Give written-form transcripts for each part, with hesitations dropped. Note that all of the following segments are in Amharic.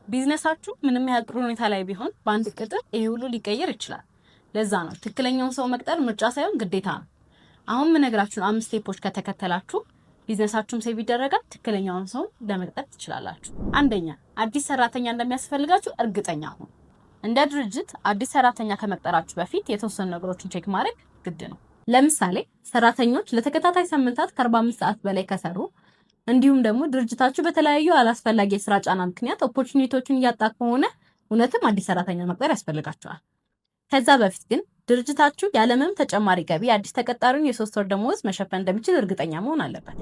ቢዝነሳችሁ ምንም ያህል ጥሩ ሁኔታ ላይ ቢሆን በአንድ ቅጥር ይሄ ሁሉ ሊቀየር ይችላል። ለዛ ነው ትክክለኛውን ሰው መቅጠር ምርጫ ሳይሆን ግዴታ ነው። አሁን የምነግራችሁን 5 ስቴፖች ከተከተላችሁ ቢዝነሳችሁም ሴቭ ይደረጋል፣ ትክክለኛውን ሰው ለመቅጠር ትችላላችሁ። አንደኛ፣ አዲስ ሰራተኛ እንደሚያስፈልጋችሁ እርግጠኛ ሁኑ። እንደ ድርጅት አዲስ ሰራተኛ ከመቅጠራችሁ በፊት የተወሰኑ ነገሮችን ቼክ ማድረግ ግድ ነው። ለምሳሌ ሰራተኞች ለተከታታይ ሳምንታት ከ45 ሰዓት በላይ ከሰሩ እንዲሁም ደግሞ ድርጅታችሁ በተለያዩ አላስፈላጊ የስራ ጫና ምክንያት ኦፖርቹኒቲዎችን እያጣ ከሆነ እውነትም አዲስ ሰራተኛ መቅጠር ያስፈልጋችኋል። ከዛ በፊት ግን ድርጅታችሁ ያለምንም ተጨማሪ ገቢ አዲስ ተቀጣሪውን የ3 ወር ደመወዝ መሸፈን እንደሚችል እርግጠኛ መሆን አለበት።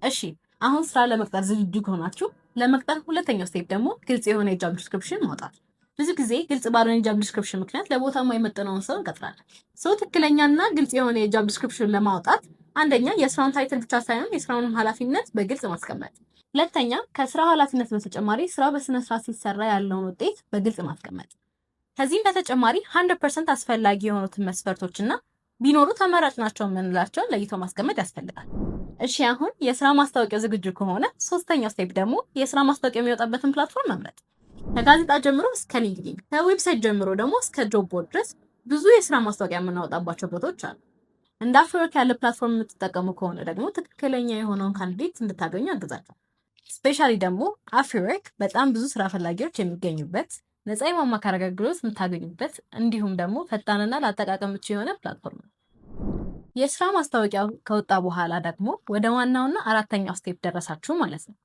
እሺ፣ አሁን ስራ ለመቅጠር ዝግጁ ከሆናችሁ ለመቅጠር ሁለተኛው ስቴፕ ደግሞ ግልጽ የሆነ የጆብ ዲስክሪፕሽን ማውጣት። ብዙ ጊዜ ግልጽ ባልሆነ የጆብ ዲስክሪፕሽን ምክንያት ለቦታው የማይመጥነውን ሰው እንቀጥራለን። ሰው ትክክለኛና ግልጽ የሆነ የጆብ ዲስክሪፕሽን ለማውጣት አንደኛ የስራውን ታይትል ብቻ ሳይሆን የስራውን ኃላፊነት በግልጽ ማስቀመጥ፣ ሁለተኛ ከስራው ኃላፊነት በተጨማሪ ስራው በስነ ስርዓት ሲሰራ ያለውን ውጤት በግልጽ ማስቀመጥ። ከዚህም በተጨማሪ 100% አስፈላጊ የሆኑትን መስፈርቶችና ቢኖሩ ተመራጭ ናቸው የምንላቸውን ለይቶ ማስቀመጥ ያስፈልጋል። እሺ፣ አሁን የስራ ማስታወቂያ ዝግጁ ከሆነ ሶስተኛው ስቴፕ ደግሞ የስራ ማስታወቂያ የሚወጣበትን ፕላትፎርም መምረጥ። ከጋዜጣ ጀምሮ እስከ ሊንክዲን፣ ከዌብሳይት ጀምሮ ደግሞ እስከ ጆብ ቦርድ ድረስ ብዙ የስራ ማስታወቂያ የምናወጣባቸው ቦታዎች አሉ። እንደ አፍሪወርክ ያለ ፕላትፎርም የምትጠቀሙ ከሆነ ደግሞ ትክክለኛ የሆነውን ካንዲዴት እንድታገኙ ያግዛቸዋል። ስፔሻሊ ደግሞ አፍሪወርክ በጣም ብዙ ስራ ፈላጊዎች የሚገኙበት፣ ነፃ የማማከር አገልግሎት የምታገኙበት እንዲሁም ደግሞ ፈጣንና ለአጠቃቀም ምቹ የሆነ ፕላትፎርም ነው። የስራ ማስታወቂያው ከወጣ በኋላ ደግሞ ወደ ዋናውና አራተኛው ስቴፕ ደረሳችሁ ማለት ነው።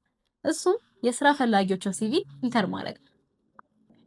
እሱም የስራ ፈላጊዎችን ሲቪ ኢንተር ማድረግ ነው።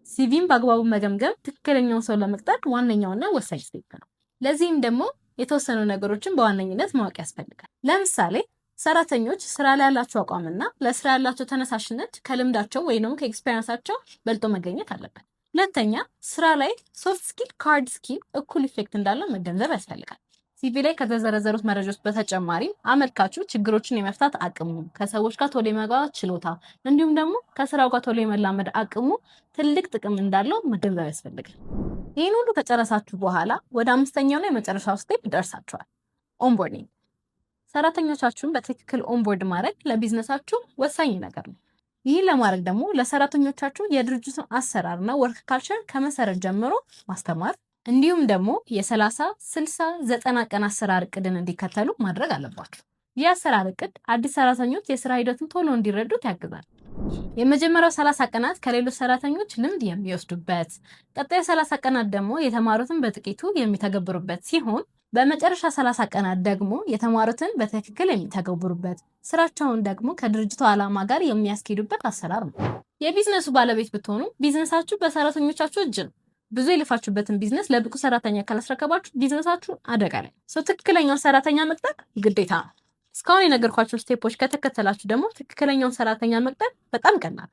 ሲቪን በአግባቡ መገምገም ትክክለኛውን ሰው ለመቅጠር ዋነኛውና ወሳኝ ስቴፕ ነው። ለዚህም ደግሞ የተወሰኑ ነገሮችን በዋነኝነት ማወቅ ያስፈልጋል። ለምሳሌ ሰራተኞች ስራ ላይ ያላቸው አቋምና ለስራ ያላቸው ተነሳሽነት ከልምዳቸው ወይንም ከኤክስፔሪንሳቸው በልጦ መገኘት አለበት። ሁለተኛ፣ ስራ ላይ ሶፍት ስኪል ከሃርድ ስኪል እኩል ኢፌክት እንዳለው መገንዘብ ያስፈልጋል። ሲቪ ላይ ከተዘረዘሩት መረጃዎች በተጨማሪ አመልካቹ ችግሮችን የመፍታት አቅሙ፣ ከሰዎች ጋር ቶሎ የመግባባት ችሎታ እንዲሁም ደግሞ ከስራው ጋር ቶሎ የመላመድ አቅሙ ትልቅ ጥቅም እንዳለው መገንዘብ ያስፈልጋል። ይህን ሁሉ ከጨረሳችሁ በኋላ ወደ አምስተኛውና የመጨረሻው ስቴፕ ደርሳችኋል፣ ኦንቦርዲንግ። ሰራተኞቻችሁን በትክክል ኦንቦርድ ማድረግ ለቢዝነሳችሁ ወሳኝ ነገር ነው። ይህን ለማድረግ ደግሞ ለሰራተኞቻችሁ የድርጅቱን አሰራርና ወርክ ካልቸር ከመሰረት ጀምሮ ማስተማር እንዲሁም ደግሞ የ30፣ 60፣ 90 ቀን አሰራር እቅድን እንዲከተሉ ማድረግ አለባችሁ። ይህ አሰራር እቅድ አዲስ ሰራተኞች የስራ ሂደቱን ቶሎ እንዲረዱት ያግዛል። የመጀመሪያው 30 ቀናት ከሌሎች ሰራተኞች ልምድ የሚወስዱበት፣ ቀጣዩ 30 ቀናት ደግሞ የተማሩትን በጥቂቱ የሚተገብሩበት ሲሆን በመጨረሻ 30 ቀናት ደግሞ የተማሩትን በትክክል የሚተገብሩበት፣ ስራቸውን ደግሞ ከድርጅቱ ዓላማ ጋር የሚያስኬዱበት አሰራር ነው። የቢዝነሱ ባለቤት ብትሆኑ ቢዝነሳችሁ በሰራተኞቻችሁ እጅ ነው። ብዙ የለፋችሁበትን ቢዝነስ ለብቁ ሰራተኛ ካላስረከባችሁ ቢዝነሳችሁ አደጋ ላይ። ትክክለኛውን ሰራተኛ መቅጠር ግዴታ ነው። እስካሁን የነገርኳችሁ ስቴፖች ከተከተላችሁ ደግሞ ትክክለኛውን ሰራተኛ መቅጠር በጣም ቀላል።